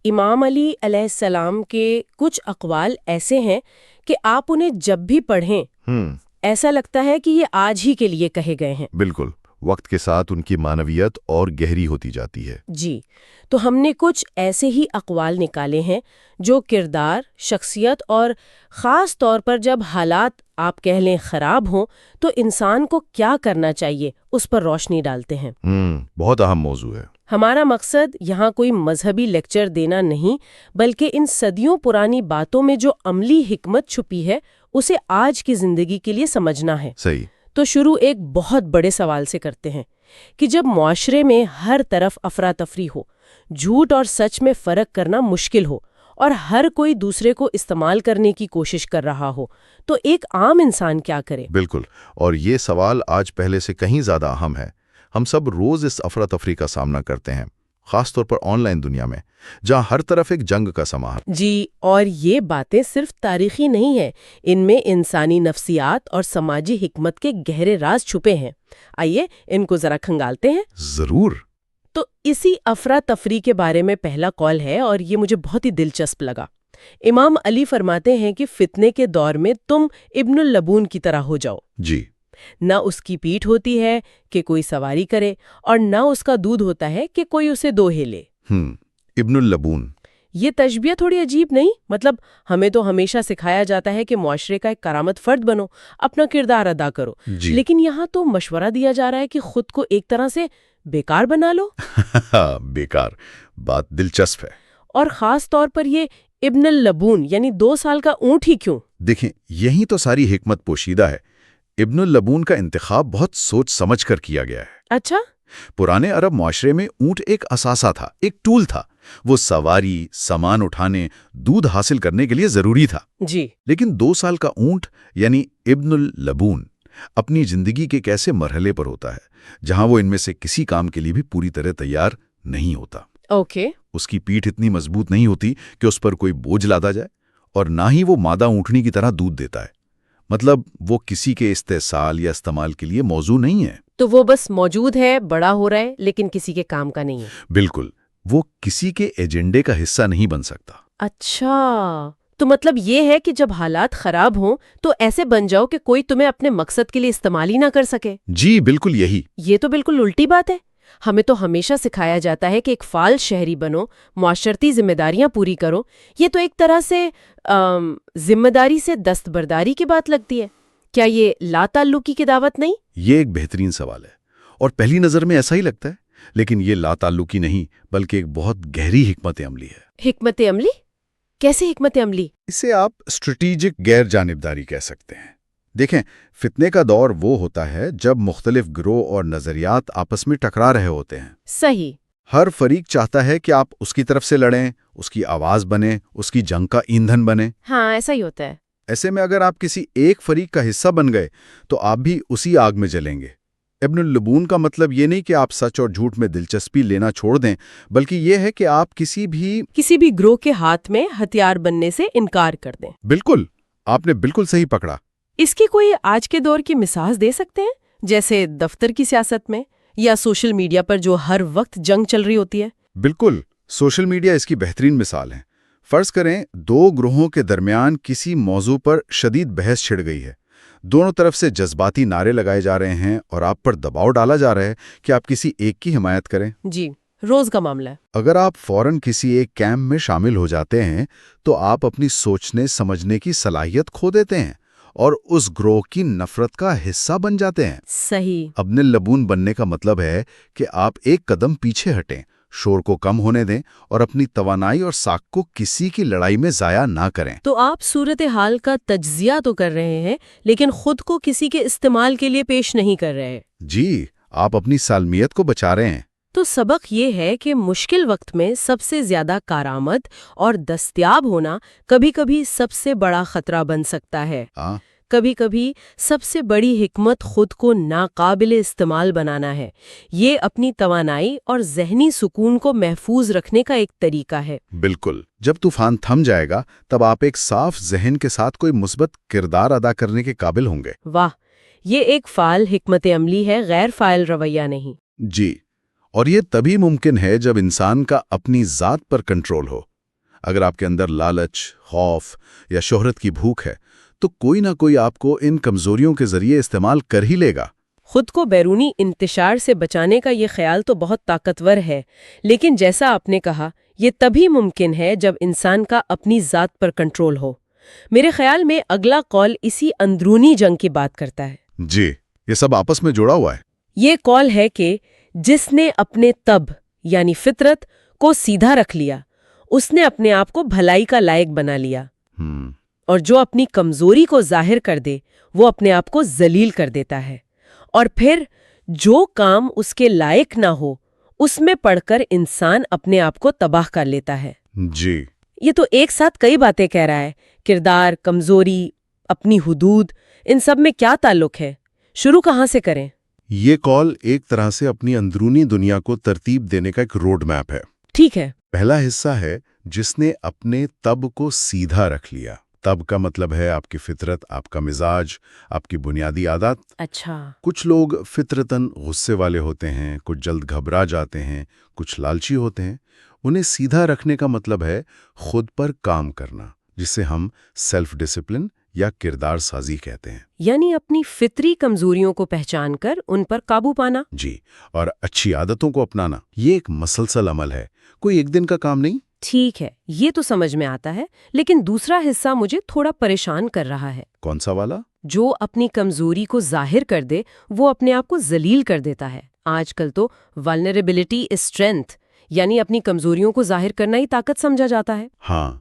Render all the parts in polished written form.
امام علی علیہ السلام کے کچھ اقوال ایسے ہیں کہ آپ انہیں جب بھی پڑھیں ایسا لگتا ہے کہ یہ آج ہی کے لیے کہے گئے ہیں۔ بالکل، وقت کے ساتھ ان کی معنویت اور گہری ہوتی جاتی ہے۔ جی، تو ہم نے کچھ ایسے ہی اقوال نکالے ہیں جو کردار، شخصیت اور خاص طور پر جب حالات آپ کہہ لیں خراب ہوں تو انسان کو کیا کرنا چاہیے اس پر روشنی ڈالتے ہیں۔ بہت اہم موضوع ہے۔ ہمارا مقصد یہاں کوئی مذہبی لیکچر دینا نہیں، بلکہ ان صدیوں پرانی باتوں میں جو عملی حکمت چھپی ہے اسے آج کی زندگی کے لیے سمجھنا ہے۔ صحیح۔ تو شروع ایک بہت بڑے سوال سے کرتے ہیں کہ جب معاشرے میں ہر طرف افراتفری ہو، جھوٹ اور سچ میں فرق کرنا مشکل ہو اور ہر کوئی دوسرے کو استعمال کرنے کی کوشش کر رہا ہو، تو ایک عام انسان کیا کرے؟ بالکل، اور یہ سوال آج پہلے سے کہیں زیادہ اہم ہے۔ ہم سب روز اس افراتفری کا سامنا کرتے ہیں، خاص طور پر آن لائن دنیا میں جہاں ہر طرف ایک جنگ کا سما ہے۔ جی، اور یہ باتیں صرف تاریخی نہیں ہیں، ان میں انسانی نفسیات اور سماجی حکمت کے گہرے راز چھپے ہیں۔ آئیے ان کو ذرا کھنگالتے ہیں۔ ضرور۔ تو اسی افراتفری کے بارے میں پہلا قول ہے اور یہ مجھے بہت ہی دلچسپ لگا۔ امام علی فرماتے ہیں کہ فتنے کے دور میں تم ابن اللبون کی طرح ہو جاؤ۔ جی۔ نہ اس کی پیٹھ ہوتی ہے کہ کوئی سواری کرے اور نہ اس کا دودھ ہوتا ہے کہ کوئی اسے دوہے لے۔ ابن اللبون، یہ تشبیہ تھوڑی عجیب نہیں؟ مطلب ہمیں تو ہمیشہ سکھایا جاتا ہے کہ معاشرے کا ایک کرامت فرد بنو، اپنا کردار ادا کرو، جی۔ لیکن یہاں تو مشورہ دیا جا رہا ہے کہ خود کو ایک طرح سے بیکار بنا لو۔ بیکار، بات دلچسپ ہے۔ اور خاص طور پر یہ ابن اللبون یعنی 2 سال کا اونٹ ہی کیوں؟ دیکھیں، یہی تو ساری حکمت پوشیدہ ہے۔ ابن اللبون کا انتخاب بہت سوچ سمجھ کر کیا گیا ہے۔ اچھا؟ پرانے عرب معاشرے میں اونٹ ایک اثاثہ تھا، ایک ٹول تھا۔ وہ سواری، سامان اٹھانے، دودھ حاصل کرنے کے لیے ضروری تھا۔ جی۔ لیکن 2 سال کا اونٹ یعنی ابن اللبون اپنی زندگی کے ایک ایسے مرحلے پر ہوتا ہے جہاں وہ ان میں سے کسی کام کے لیے بھی پوری طرح تیار نہیں ہوتا۔ اوکے۔ اس کی پیٹھ اتنی مضبوط نہیں ہوتی کہ اس پر کوئی بوجھ لادا جائے، اور نہ ہی وہ مادہ اونٹنی کی طرح دودھ دیتا ہے۔ مطلب وہ کسی کے استحصال یا استعمال کے لیے موزوں نہیں ہے۔ تو وہ بس موجود ہے، بڑا ہو رہا ہے، لیکن کسی کے کام کا نہیں ہے۔ بالکل، وہ کسی کے ایجنڈے کا حصہ نہیں بن سکتا۔ اچھا، تو مطلب یہ ہے کہ جب حالات خراب ہوں تو ایسے بن جاؤ کہ کوئی تمہیں اپنے مقصد کے لیے استعمال ہی نہ کر سکے۔ جی بالکل یہی۔ یہ تو بالکل الٹی بات ہے۔ ہمیں تو ہمیشہ سکھایا جاتا ہے کہ ایک فعال شہری بنو، معاشرتی ذمہ داریاں پوری کرو۔ یہ تو ایک طرح سے ذمہ داری سے دستبرداری کی بات لگتی ہے۔ کیا یہ لا تعلقی کی دعوت نہیں؟ یہ ایک بہترین سوال ہے، اور پہلی نظر میں ایسا ہی لگتا ہے، لیکن یہ لا تعلقی نہیں بلکہ ایک بہت گہری حکمت عملی ہے۔ حکمت عملی؟ کیسے حکمت عملی؟ اسے آپ اسٹریٹجک غیر جانبداری کہہ سکتے ہیں۔ دیکھیں، فتنے کا دور وہ ہوتا ہے جب مختلف گروہ اور نظریات آپس میں ٹکرا رہے ہوتے ہیں۔ صحیح۔ ہر فریق چاہتا ہے کہ آپ اس کی طرف سے لڑیں، اس کی آواز بنیں، اس کی جنگ کا ایندھن بنیں۔ ہاں، ایسا ہی ہوتا ہے۔ ایسے میں اگر آپ کسی ایک فریق کا حصہ بن گئے تو آپ بھی اسی آگ میں جلیں گے۔ ابن اللبون کا مطلب یہ نہیں کہ آپ سچ اور جھوٹ میں دلچسپی لینا چھوڑ دیں، بلکہ یہ ہے کہ آپ کسی بھی گروہ کے ہاتھ میں ہتھیار بننے سے انکار کر دیں۔ بالکل، آپ نے بالکل صحیح پکڑا۔ اس کی کوئی آج کے دور کی مثال دے سکتے ہیں، جیسے دفتر کی سیاست میں یا سوشل میڈیا پر جو ہر وقت جنگ چل رہی ہوتی ہے؟ بالکل، سوشل میڈیا اس کی بہترین مثال ہے۔ فرض کریں 2 گروہوں کے درمیان کسی موضوع پر شدید بحث چھڑ گئی ہے۔ دونوں طرف سے جذباتی نعرے لگائے جا رہے ہیں اور آپ پر دباؤ ڈالا جا رہا ہے کہ آپ کسی ایک کی حمایت کریں۔ جی، روز کا معاملہ ہے۔ اگر آپ فوراً کسی ایک کیمپ میں شامل ہو جاتے ہیں تو آپ اپنی سوچنے سمجھنے کی صلاحیت کھو دیتے ہیں اور اس گروہ کی نفرت کا حصہ بن جاتے ہیں۔ صحیح۔ ابن اللبون بننے کا مطلب ہے کہ آپ ایک قدم پیچھے ہٹیں، شور کو کم ہونے دیں اور اپنی توانائی اور ساکھ کو کسی کی لڑائی میں ضائع نہ کریں۔ تو آپ صورتحال کا تجزیہ تو کر رہے ہیں، لیکن خود کو کسی کے استعمال کے لیے پیش نہیں کر رہے۔ جی، آپ اپنی سالمیت کو بچا رہے ہیں۔ تو سبق یہ ہے کہ مشکل وقت میں سب سے زیادہ کارآمد اور دستیاب ہونا کبھی کبھی سب سے بڑا خطرہ بن سکتا ہے۔ کبھی کبھی سب سے بڑی حکمت خود کو ناقابل استعمال بنانا ہے۔ یہ اپنی توانائی اور ذہنی سکون کو محفوظ رکھنے کا ایک طریقہ ہے۔ بالکل، جب طوفان تھم جائے گا تب آپ ایک صاف ذہن کے ساتھ کوئی مثبت کردار ادا کرنے کے قابل ہوں گے۔ واہ، یہ ایک فعال حکمت عملی ہے، غیر فعال رویہ نہیں۔ جی، اور یہ تبھی ممکن ہے جب انسان کا اپنی ذات پر کنٹرول ہو۔ اگر آپ کے اندر لالچ، خوف یا شہرت کی بھوک ہے تو کوئی نہ کوئی آپ کو ان کمزوریوں کے ذریعے استعمال کر ہی لے گا۔ خود کو بیرونی انتشار سے بچانے کا یہ خیال تو بہت طاقتور ہے، لیکن جیسا آپ نے کہا یہ تبھی ممکن ہے جب انسان کا اپنی ذات پر کنٹرول ہو۔ میرے خیال میں اگلا قول اسی اندرونی جنگ کی بات کرتا ہے۔ جی، یہ سب آپس میں جڑا ہوا ہے۔ یہ قول ہے کہ جس نے اپنے طب یعنی فطرت کو سیدھا رکھ لیا، اس نے اپنے آپ کو بھلائی کا لائق بنا لیا، اور جو اپنی کمزوری کو ظاہر کر دے وہ اپنے آپ کو ذلیل کر دیتا ہے، اور پھر جو کام اس کے لائق نہ ہو اس میں پڑھ کر انسان اپنے آپ کو تباہ کر لیتا ہے۔ جی، یہ تو ایک ساتھ کئی باتیں کہہ رہا ہے، کردار، کمزوری، اپنی حدود، ان سب میں کیا تعلق ہے؟ شروع کہاں سے کریں؟ یہ قول ایک طرح سے اپنی اندرونی دنیا کو ترتیب دینے کا ایک روڈ میپ ہے۔ ٹھیک ہے۔ پہلا حصہ ہے جس نے اپنے طب کو سیدھا رکھ لیا۔ طب کا مطلب ہے آپ کی فطرت، آپ کا مزاج، آپ کی بنیادی عادات۔ اچھا۔ کچھ لوگ فطرتاً غصے والے ہوتے ہیں، کچھ جلد گھبرا جاتے ہیں، کچھ لالچی ہوتے ہیں۔ انہیں سیدھا رکھنے کا مطلب ہے خود پر کام کرنا، جسے ہم سیلف ڈسپلن یا کردار سازی کہتے ہیں۔ یعنی اپنی فطری کمزوریوں کو پہچان کر ان پر قابو پانا۔ جی، اور اچھی عادتوں کو اپنانا۔ یہ ایک مسلسل عمل ہے، کوئی ایک دن کا کام نہیں۔ ٹھیک ہے، یہ تو سمجھ میں آتا ہے، لیکن دوسرا حصہ مجھے تھوڑا پریشان کر رہا ہے۔ کون سا والا؟ جو اپنی کمزوری کو ظاہر کر دے وہ اپنے آپ کو ذلیل کر دیتا ہے۔ آج کل تو vulnerability is strength، یعنی اپنی کمزوریوں کو ظاہر کرنا ہی طاقت سمجھا جاتا ہے۔ ہاں،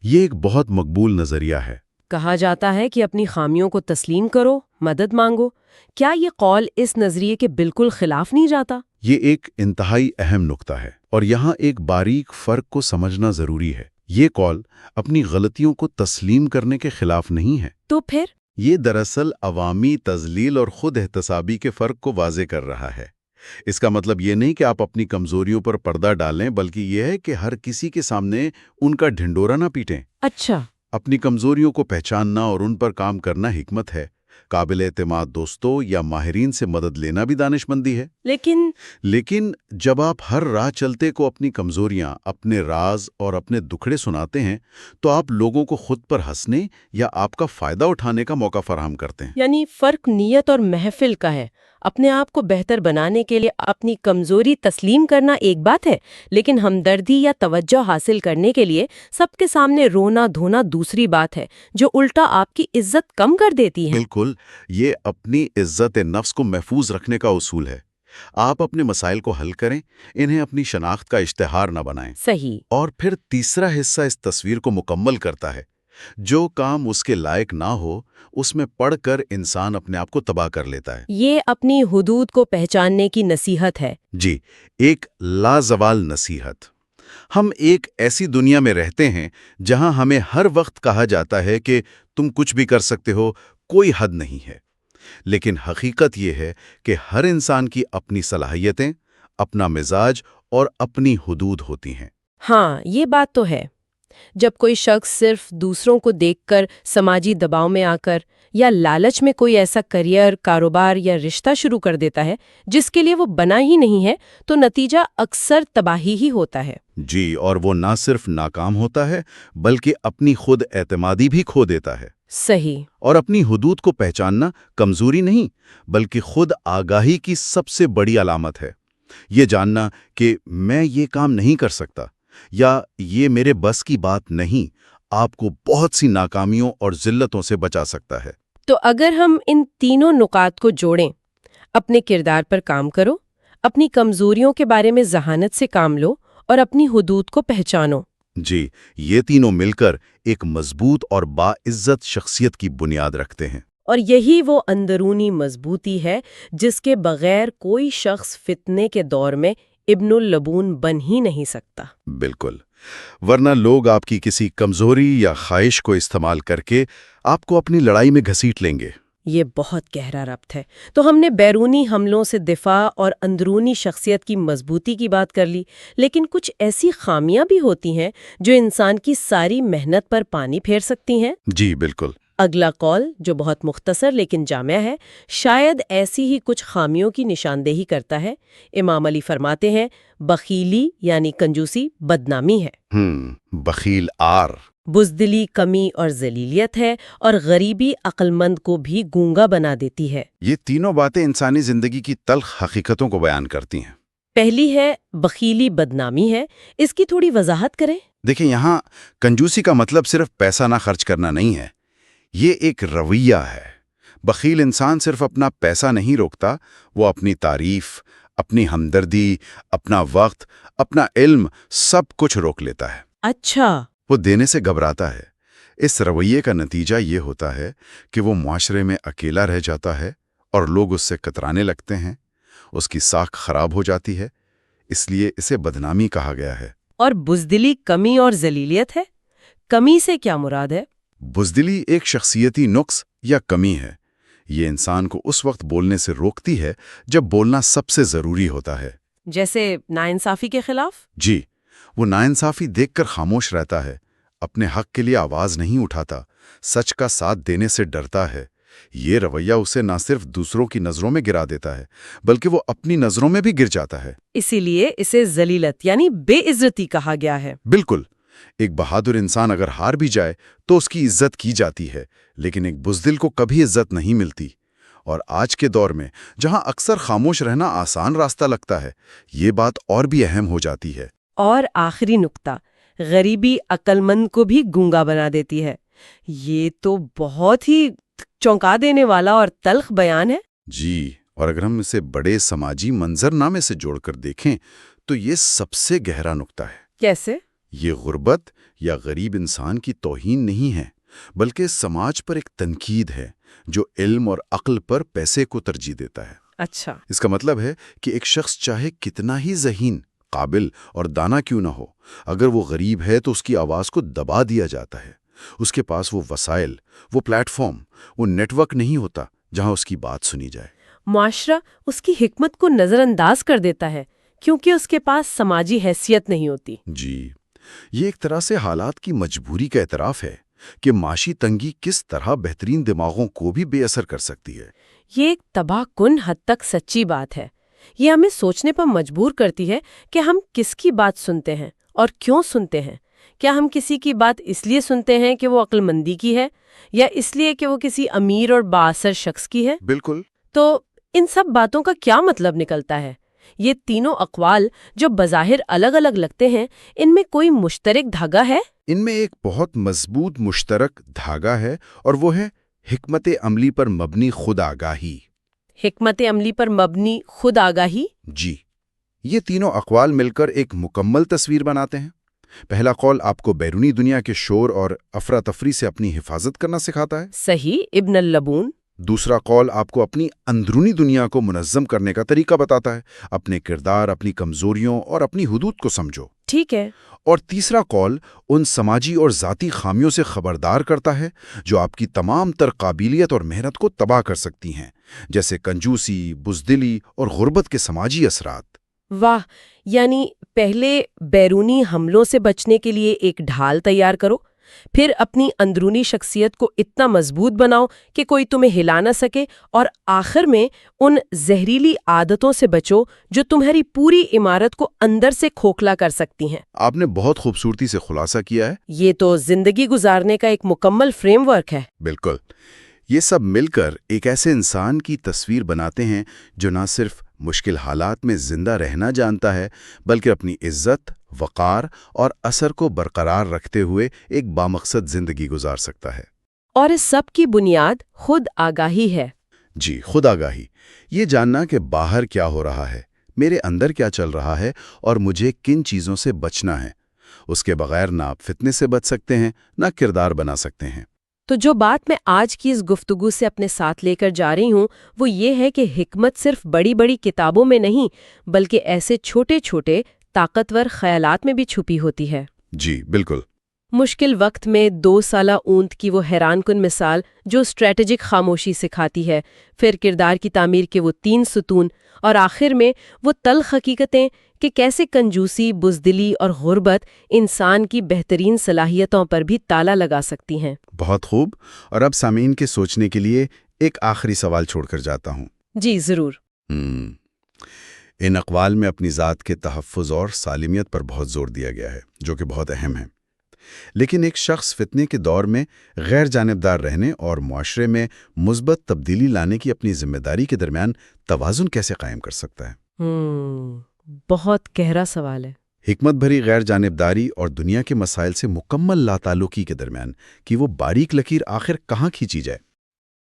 یہ ایک بہت مقبول نظریہ ہے۔ کہا جاتا ہے کہ اپنی خامیوں کو تسلیم کرو، مدد مانگو۔ کیا یہ قول اس نظریے کے بالکل خلاف نہیں جاتا؟ یہ ایک انتہائی اہم نقطہ ہے، اور یہاں ایک باریک فرق کو سمجھنا ضروری ہے۔ یہ قول اپنی غلطیوں کو تسلیم کرنے کے خلاف نہیں ہے۔ تو پھر؟ یہ دراصل عوامی تذلیل اور خود احتسابی کے فرق کو واضح کر رہا ہے۔ اس کا مطلب یہ نہیں کہ آپ اپنی کمزوریوں پر پردہ ڈالیں، بلکہ یہ ہے کہ ہر کسی کے سامنے ان کا ڈھنڈورا نہ پیٹیں۔ اچھا۔ اپنی کمزوریوں کو پہچاننا اور ان پر کام کرنا حکمت ہے۔ قابل اعتماد دوستوں یا ماہرین سے مدد لینا بھی دانش مندی ہے۔ لیکن جب آپ ہر راہ چلتے کو اپنی کمزوریاں، اپنے راز اور اپنے دکھڑے سناتے ہیں تو آپ لوگوں کو خود پر ہنسنے یا آپ کا فائدہ اٹھانے کا موقع فراہم کرتے ہیں۔ یعنی فرق نیت اور محفل کا ہے۔ اپنے آپ کو بہتر بنانے کے لیے اپنی کمزوری تسلیم کرنا ایک بات ہے، لیکن ہمدردی یا توجہ حاصل کرنے کے لیے سب کے سامنے رونا دھونا دوسری بات ہے، جو الٹا آپ کی عزت کم کر دیتی ہے۔ بالکل، یہ اپنی عزت نفس کو محفوظ رکھنے کا اصول ہے۔ آپ اپنے مسائل کو حل کریں، انہیں اپنی شناخت کا اشتہار نہ بنائیں۔ صحیح۔ اور پھر تیسرا حصہ اس تصویر کو مکمل کرتا ہے۔ جو کام اس کے لائق نہ ہو اس میں پڑھ کر انسان اپنے آپ کو تباہ کر لیتا ہے۔ یہ اپنی حدود کو پہچاننے کی نصیحت ہے۔ جی، ایک لازوال نصیحت۔ ہم ایک ایسی دنیا میں رہتے ہیں جہاں ہمیں ہر وقت کہا جاتا ہے کہ تم کچھ بھی کر سکتے ہو، کوئی حد نہیں ہے۔ لیکن حقیقت یہ ہے کہ ہر انسان کی اپنی صلاحیتیں، اپنا مزاج اور اپنی حدود ہوتی ہیں۔ ہاں، یہ بات تو ہے۔ جب کوئی شخص صرف دوسروں کو دیکھ کر سماجی دباؤ میں آ کر یا لالچ میں کوئی ایسا کریئر، کاروبار یا رشتہ شروع کر دیتا ہے جس کے لیے وہ بنا ہی نہیں ہے، تو نتیجہ اکثر تباہی ہی ہوتا ہے۔ جی، اور وہ نہ صرف ناکام ہوتا ہے بلکہ اپنی خود اعتمادی بھی کھو دیتا ہے۔ صحیح۔ اور اپنی حدود کو پہچاننا کمزوری نہیں بلکہ خود آگاہی کی سب سے بڑی علامت ہے۔ یہ جاننا کہ میں یہ کام نہیں کر سکتا یا یہ میرے بس کی بات نہیں، آپ کو بہت سی ناکامیوں اور ذلتوں سے بچا سکتا ہے۔ تو اگر ہم ان تینوں نکات کو جوڑیں، اپنے کردار پر کام کرو، اپنی کمزوریوں کے بارے میں ذہانت سے کام لو اور اپنی حدود کو پہچانو۔ جی، یہ تینوں مل کر ایک مضبوط اور باعزت شخصیت کی بنیاد رکھتے ہیں۔ اور یہی وہ اندرونی مضبوطی ہے جس کے بغیر کوئی شخص فتنے کے دور میں ابن اللبون بن ہی نہیں سکتا۔ بالکل، ورنہ لوگ آپ کی کسی کمزوری یا خواہش کو استعمال کر کے آپ کو اپنی لڑائی میں گھسیٹ لیں گے۔ یہ بہت گہرا ربط ہے۔ تو ہم نے بیرونی حملوں سے دفاع اور اندرونی شخصیت کی مضبوطی کی بات کر لی، لیکن کچھ ایسی خامیاں بھی ہوتی ہیں جو انسان کی ساری محنت پر پانی پھیر سکتی ہیں۔ جی بالکل۔ اگلا قول جو بہت مختصر لیکن جامع ہے، شاید ایسی ہی کچھ خامیوں کی نشاندہی کرتا ہے۔ امام علی فرماتے ہیں بخیلی یعنی کنجوسی بدنامی ہے، بخیل آر، بزدلی کمی اور ذلیلیت ہے، اور غریبی عقل مند کو بھی گونگا بنا دیتی ہے۔ یہ تینوں باتیں انسانی زندگی کی تلخ حقیقتوں کو بیان کرتی ہیں۔ پہلی ہے بخیلی بدنامی ہے، اس کی تھوڑی وضاحت کریں۔ دیکھیں، یہاں کنجوسی کا مطلب صرف پیسہ نہ خرچ کرنا نہیں ہے، یہ ایک رویہ ہے۔ بخیل انسان صرف اپنا پیسہ نہیں روکتا، وہ اپنی تعریف، اپنی ہمدردی، اپنا وقت، اپنا علم، سب کچھ روک لیتا ہے۔ اچھا، وہ دینے سے گھبراتا ہے۔ اس رویے کا نتیجہ یہ ہوتا ہے کہ وہ معاشرے میں اکیلا رہ جاتا ہے اور لوگ اس سے کترانے لگتے ہیں، اس کی ساکھ خراب ہو جاتی ہے، اس لیے اسے بدنامی کہا گیا ہے۔ اور بزدلی کمی اور ذلیلیت ہے؟ کمی سے کیا مراد ہے؟ بزدلی ایک شخصیتی نقص یا کمی ہے۔ یہ انسان کو اس وقت بولنے سے روکتی ہے جب بولنا سب سے ضروری ہوتا ہے۔ جیسے ناانصافی کے خلاف؟ جی، وہ ناانصافی دیکھ کر خاموش رہتا ہے، اپنے حق کے لیے آواز نہیں اٹھاتا، سچ کا ساتھ دینے سے ڈرتا ہے۔ یہ رویہ اسے نہ صرف دوسروں کی نظروں میں گرا دیتا ہے بلکہ وہ اپنی نظروں میں بھی گر جاتا ہے۔ اسی لیے اسے ذلیلت یعنی بے عزتی کہا گیا ہے۔ بالکل، ایک بہادر انسان اگر ہار بھی جائے تو اس کی عزت کی جاتی ہے، لیکن ایک بزدل کو کبھی عزت نہیں ملتی۔ اور آج کے دور میں جہاں اکثر خاموش رہنا آسان راستہ لگتا ہے، یہ بات اور بھی اہم ہو جاتی ہے۔ اور آخری نقطہ، غریبی عقل مند کو بھی گونگا بنا دیتی ہے۔ یہ تو بہت ہی چونکا دینے والا اور تلخ بیان ہے۔ جی، اور اگر ہم اسے بڑے سماجی منظرنامے سے جوڑ کر دیکھیں تو یہ سب سے گہرا نقطہ ہے۔ کیسے؟ یہ غربت یا غریب انسان کی توہین نہیں ہے، بلکہ سماج پر ایک تنقید ہے جو علم اور عقل پر پیسے کو ترجیح دیتا ہے۔ اچھا، اس کا مطلب ہے کہ ایک شخص چاہے کتنا ہی ذہین، قابل اور دانا کیوں نہ ہو، اگر وہ غریب ہے تو اس کی آواز کو دبا دیا جاتا ہے۔ اس کے پاس وہ وسائل، وہ پلیٹ فارم، وہ نیٹ ورک نہیں ہوتا جہاں اس کی بات سنی جائے۔ معاشرہ اس کی حکمت کو نظر انداز کر دیتا ہے کیونکہ اس کے پاس سماجی حیثیت نہیں ہوتی۔ جی، یہ ایک طرح سے حالات کی مجبوری کا اعتراف ہے کہ معاشی تنگی کس طرح بہترین دماغوں کو بھی بے اثر کر سکتی ہے۔ یہ ایک تباہ کن حد تک سچی بات ہے۔ یہ ہمیں سوچنے پر مجبور کرتی ہے کہ ہم کس کی بات سنتے ہیں اور کیوں سنتے ہیں۔ کیا ہم کسی کی بات اس لیے سنتے ہیں کہ وہ عقل مندی کی ہے، یا اس لیے کہ وہ کسی امیر اور بااثر شخص کی ہے؟ بالکل۔ تو ان سب باتوں کا کیا مطلب نکلتا ہے؟ یہ تینوں اقوال جو بظاہر الگ الگ لگتے ہیں، ان میں کوئی مشترک دھاگا ہے؟ ان میں ایک بہت مضبوط مشترک دھاگا ہے، اور وہ ہے حکمت عملی پر مبنی خود آگاہی۔ حکمت عملی پر مبنی خود آگاہی؟ جی، یہ تینوں اقوال مل کر ایک مکمل تصویر بناتے ہیں۔ پہلا قول آپ کو بیرونی دنیا کے شور اور افراتفری سے اپنی حفاظت کرنا سکھاتا ہے۔ صحیح، ابن اللبون۔ دوسرا قول آپ کو اپنی اندرونی دنیا کو منظم کرنے کا طریقہ بتاتا ہے، اپنے کردار، اپنی کمزوریوں اور اپنی حدود کو سمجھو۔ ٹھیک ہے۔ اور تیسرا قول ان سماجی اور ذاتی خامیوں سے خبردار کرتا ہے جو آپ کی تمام تر قابلیت اور محنت کو تباہ کر سکتی ہیں، جیسے کنجوسی، بزدلی اور غربت کے سماجی اثرات۔ واہ، یعنی پہلے بیرونی حملوں سے بچنے کے لیے ایک ڈھال تیار کرو، پھر اپنی اندرونی شخصیت کو اتنا مضبوط بناؤ کہ کوئی تمہیں ہلا نہ سکے، اور آخر میں ان زہریلی عادتوں سے بچو جو تمہاری پوری عمارت کو اندر سے کھوکھلا کر سکتی ہیں۔ آپ نے بہت خوبصورتی سے خلاصہ کیا ہے۔ یہ تو زندگی گزارنے کا ایک مکمل فریم ورک ہے۔ بالکل، یہ سب مل کر ایک ایسے انسان کی تصویر بناتے ہیں جو نہ صرف مشکل حالات میں زندہ رہنا جانتا ہے بلکہ اپنی عزت، وقار اور اثر کو برقرار رکھتے ہوئے ایک بامقصد زندگی گزار سکتا ہے۔ اور اس سب کی بنیاد خود آگاہی ہے۔ جی، خود آگاہی، یہ جاننا کہ باہر کیا ہو رہا ہے، میرے اندر کیا چل رہا ہے اور مجھے کن چیزوں سے بچنا ہے۔ اس کے بغیر نہ آپ فتنے سے بچ سکتے ہیں، نہ کردار بنا سکتے ہیں۔ تو جو بات میں آج کی اس گفتگو سے اپنے ساتھ لے کر جا رہی ہوں وہ یہ ہے کہ حکمت صرف بڑی بڑی کتابوں میں نہیں بلکہ ایسے چھوٹے چھوٹے طاقتور خیالات میں بھی چھپی ہوتی ہے۔ جی بالکل۔ مشکل وقت میں 2 سالہ اونٹ کی وہ حیران کن مثال جو اسٹریٹجک خاموشی سکھاتی ہے، پھر کردار کی تعمیر کے وہ 3 ستون، اور آخر میں وہ تلخ حقیقتیں کہ کیسے کنجوسی، بزدلی اور غربت انسان کی بہترین صلاحیتوں پر بھی تالا لگا سکتی ہیں۔ بہت خوب۔ اور اب سامعین کے سوچنے کے لیے ایک آخری سوال چھوڑ کر جاتا ہوں۔ جی ضرور۔ ان اقوال میں اپنی ذات کے تحفظ اور سالمیت پر بہت زور دیا گیا ہے، جو کہ بہت اہم ہے۔ لیکن ایک شخص فتنے کے دور میں غیر جانبدار رہنے اور معاشرے میں مثبت تبدیلی لانے کی اپنی ذمہ داری کے درمیان توازن کیسے قائم کر سکتا ہے؟ بہت گہرا سوال ہے۔ حکمت بھری غیر جانبداری اور دنیا کے مسائل سے مکمل لاتعلقی کے درمیان کی وہ باریک لکیر آخر کہاں کھینچی جائے؟